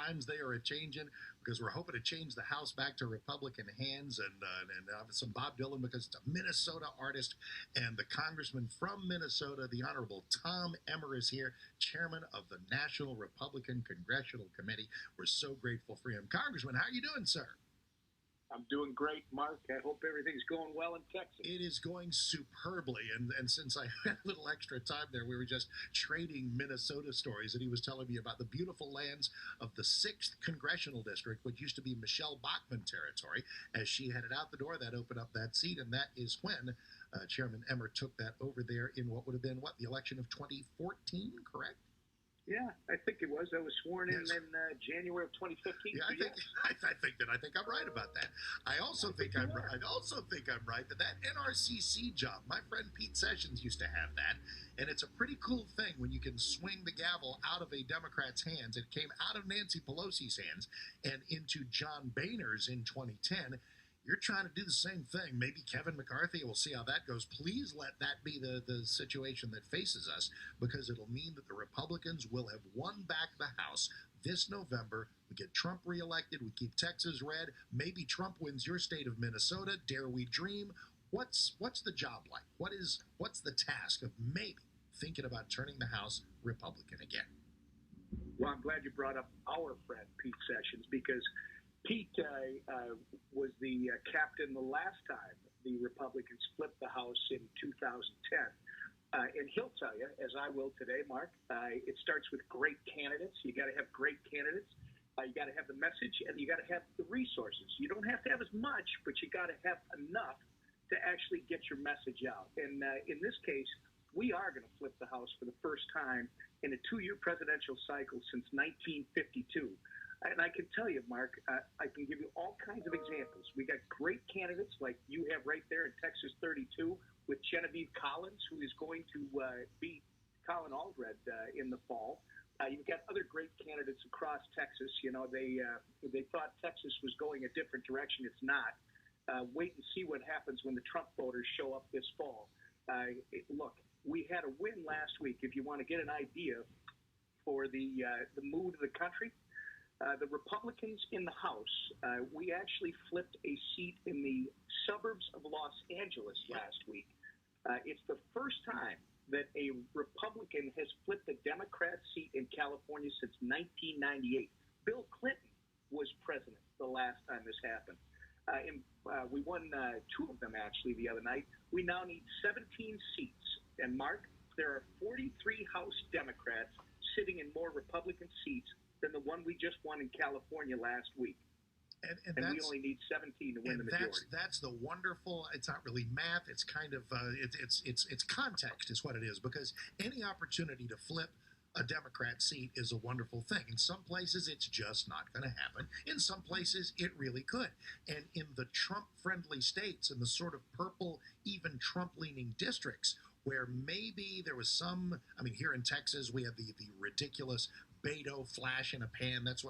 times they are a-changing, because we're hoping to change the House back to Republican hands, and some Bob Dylan, because it's a Minnesota artist, and the congressman from Minnesota, the Honorable Tom Emmer, is here, chairman of the National Republican Congressional Committee. We're so grateful for him. Congressman, how are you doing, sir? I'm doing great, Mark. I hope everything's going well in Texas. It is going superbly, and since I had a little extra time there, we were just trading Minnesota stories, and he was telling me about the beautiful lands of the 6th Congressional District, which used to be Michelle Bachmann territory. As she headed out the door, that opened up that seat, and that is when Chairman Emmer took that over there in what would have been, the election of 2014, correct? Yeah, I think it was. I was sworn in January of 2015. Yeah, I think I'm right about that. I also think I'm right that NRCC job. My friend Pete Sessions used to have that, and it's a pretty cool thing when you can swing the gavel out of a Democrat's hands. It came out of Nancy Pelosi's hands and into John Boehner's in 2010. You're trying to do the same thing. Maybe Kevin McCarthy, we'll see how that goes. Please let that be the situation that faces us, because it'll mean that the Republicans will have won back the House this November. We get Trump reelected. We keep Texas red. Maybe Trump wins your state of Minnesota. Dare we dream? What's the job like? What's the task of maybe thinking about turning the House Republican again? Well, I'm glad you brought up our friend Pete Sessions, because Pete was the captain the last time the Republicans flipped the House in 2010. And he'll tell you, as I will today, Mark, it starts with great candidates. You got to have great candidates. You got to have the message, and you got to have the resources. You don't have to have as much, but you got to have enough to actually get your message out. And in this case, we are going to flip the House for the first time in a 2-year presidential cycle since 1952. And I can tell you, Mark, I can give you all kinds of examples. We got great candidates like you have right there in Texas 32 with Genevieve Collins, who is going to beat Colin Aldred in the fall. You've got other great candidates across Texas. You know, they thought Texas was going a different direction. It's not. Wait and see what happens when the Trump voters show up this fall. Look, we had a win last week. If you want to get an idea for the mood of the country, the Republicans in the House, we actually flipped a seat in the suburbs of Los Angeles last week. It's the first time that a Republican has flipped a Democrat seat in California since 1998. Bill Clinton was president the last time this happened. We won 2 of them, actually, the other night. We now need 17 seats. And, Mark, there are 43 House Democrats sitting in more Republican seats than the one we just won in California last week. And we only need 17 to win the majority. That's the wonderful. It's not really math. It's kind of it's context is what it is, because any opportunity to flip a Democrat seat is a wonderful thing. In some places, it's just not going to happen. In some places, it really could. And in the Trump-friendly states, in the sort of purple, even Trump-leaning districts, where maybe there was some, here in Texas, we have the ridiculous Beto flash in a pan. That's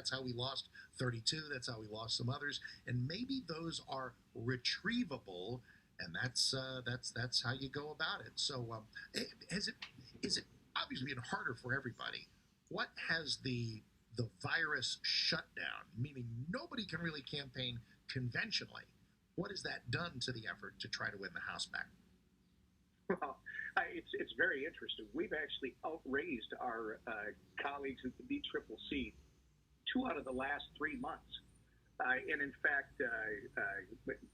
how we lost 32. That's how we lost some others. And maybe those are retrievable, and that's how you go about it. So is it obviously been harder for everybody? What has the virus shutdown, meaning nobody can really campaign conventionally, what has that done to the effort to try to win the House back? Well, it's very interesting. We've actually outraised our colleagues at the BCCC 2 out of the last 3 months. And in fact,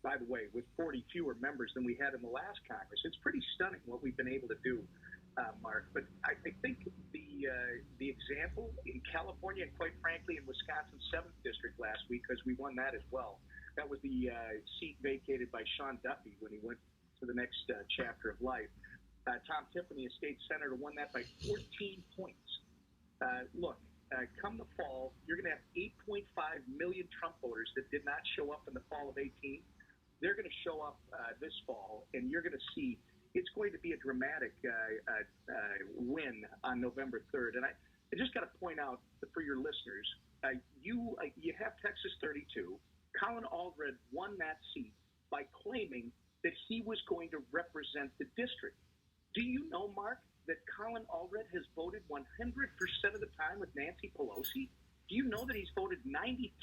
by the way, with 40 fewer members than we had in the last Congress, it's pretty stunning what we've been able to do, Mark. But I think the example in California and, quite frankly, in Wisconsin's 7th District last week, because we won that as well, that was the seat vacated by Sean Duffy when he went to the next chapter of life. Tom Tiffany, a state senator, won that by 14 points. Look, come the fall, you're going to have 8.5 million Trump voters that did not show up in the fall of 18. They're going to show up this fall, and you're going to see it's going to be a dramatic win on November 3rd. And I just got to point out for your listeners, you have Texas 32. Colin Aldred won that seat by claiming that he was going to represent the district. Do you know, Mark, that Colin Aldred has voted 100% of the time with Nancy Pelosi? Do you know that he's voted 93%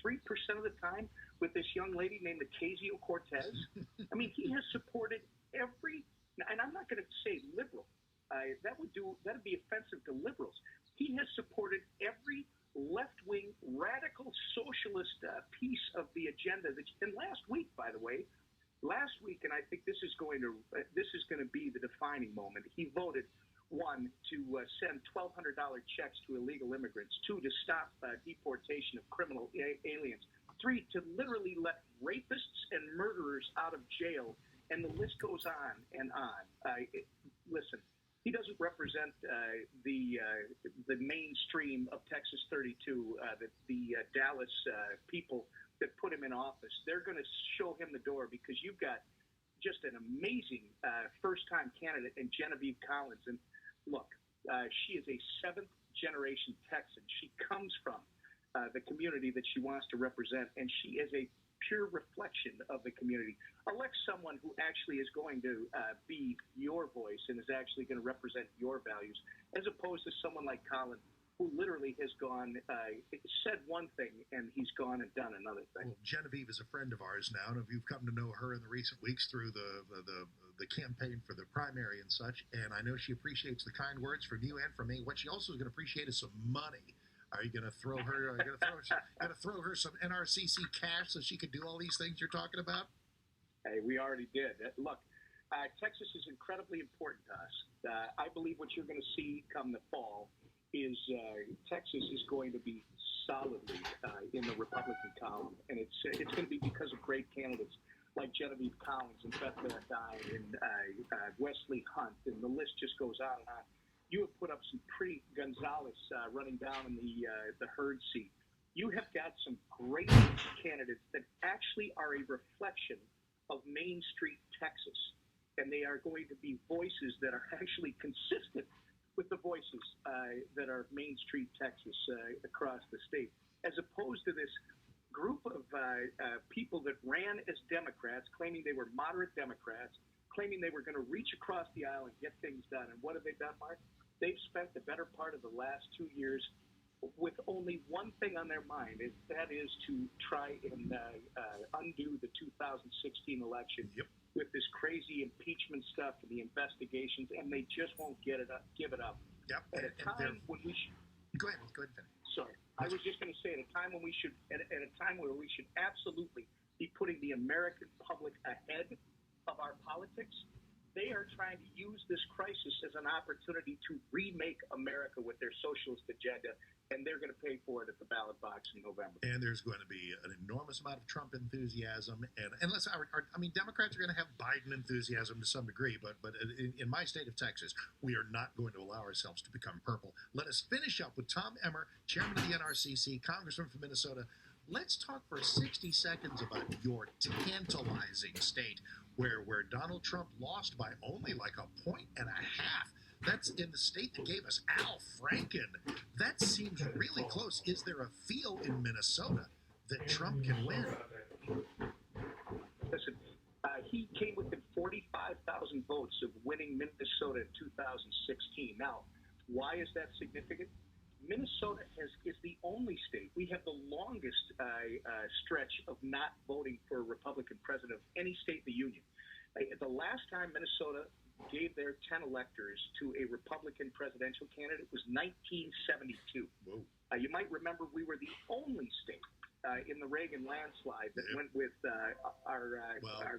of the time with this young lady named Ocasio-Cortez? I mean, he has supported every, and I'm not going to say liberal. That'd be offensive to liberals. He has supported every left-wing radical socialist piece of the agenda. And last week, by the way, and I think this is going to be the defining moment. He voted, 1, to send $1,200 checks to illegal immigrants. 2, to stop deportation of criminal aliens. 3, to literally let rapists and murderers out of jail. And the list goes on and on. Listen, he doesn't represent the mainstream of Texas 32, the Dallas people that put him in office. They're going to show him the door because you've got just an amazing first-time candidate in Genevieve Collins. And look, she is a seventh-generation Texan. She comes from the community that she wants to represent, and she is a pure reflection of the community. Elect someone who actually is going to be your voice and is actually going to represent your values, as opposed to someone like Colin, who literally has gone, said one thing, and he's gone and done another thing. Well, Genevieve is a friend of ours now, and you've come to know her in the recent weeks through the campaign for the primary and such, and I know she appreciates the kind words from you and from me. What she also is going to appreciate is some money. Are you going to throw her? Are you going to throw her some NRCC cash so she can do all these things you're talking about? Hey, we already did. Look, Texas is incredibly important to us. I believe what you're going to see come the fall is Texas is going to be solidly in the Republican column, and it's going to be because of great candidates like Genevieve Collins and Beth Dye and Wesley Hunt, and the list just goes on and on. You have put up some pretty Gonzalez running down in the herd seat. You have got some great candidates that actually are a reflection of Main Street Texas, and they are going to be voices that are actually consistent with the voices that are Main Street Texas across the state, as opposed to this group of people that ran as Democrats, claiming they were moderate Democrats, claiming they were going to reach across the aisle and get things done. And what have they done, Mark? They've spent the better part of the last 2 years with only one thing on their mind, and that is to try and undo the 2016 election with this crazy impeachment stuff and the investigations, and they just won't give it up. Yep. At a time when we should... Go ahead and finish. Sorry. I was just going to say at a time when we should, at a time where we should absolutely be putting the American public ahead of our politics, they are trying to use this crisis as an opportunity to remake America with their socialist agenda, and they're going to pay for it at the ballot box in November. And there's going to be an enormous amount of Trump enthusiasm, and unless I mean, Democrats are going to have Biden enthusiasm to some degree, but in my state of Texas, we are not going to allow ourselves to become purple. Let us finish up with Tom Emmer, chairman of the NRCC, congressman from Minnesota. Let's talk for 60 seconds about your tantalizing state, where Donald Trump lost by only like a point and a half. That's in the state that gave us Al Franken. That seems really close. Is there a feel in Minnesota that Trump can win? Listen, he came within 45,000 votes of winning Minnesota in 2016. Now, why is that significant? Minnesota is the only state. We have the longest stretch of not voting for a Republican president of any state in the union. The last time Minnesota gave their 10 electors to a Republican presidential candidate was 1972. You might remember we were the only state in the Reagan landslide that went with our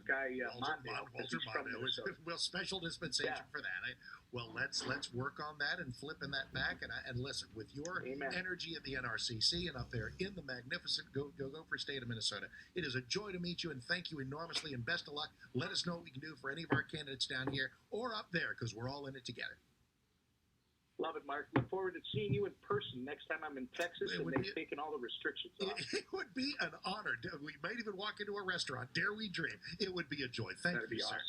guy Mondale. Walter Mondale. Well, special dispensation for that. Well, let's work on that and flipping that back. And listen, with your energy at the NRCC and up there in the magnificent go for state of Minnesota, it is a joy to meet you, and thank you enormously, and best of luck. Let us know what we can do for any of our candidates down here or up there, because we're all in it together. Love it, Mark. Look forward to seeing you in person next time I'm in Texas and they've taken all the restrictions off. It would be an honor. We might even walk into a restaurant. Dare we dream? It would be a joy. Thank you, sir. Awesome.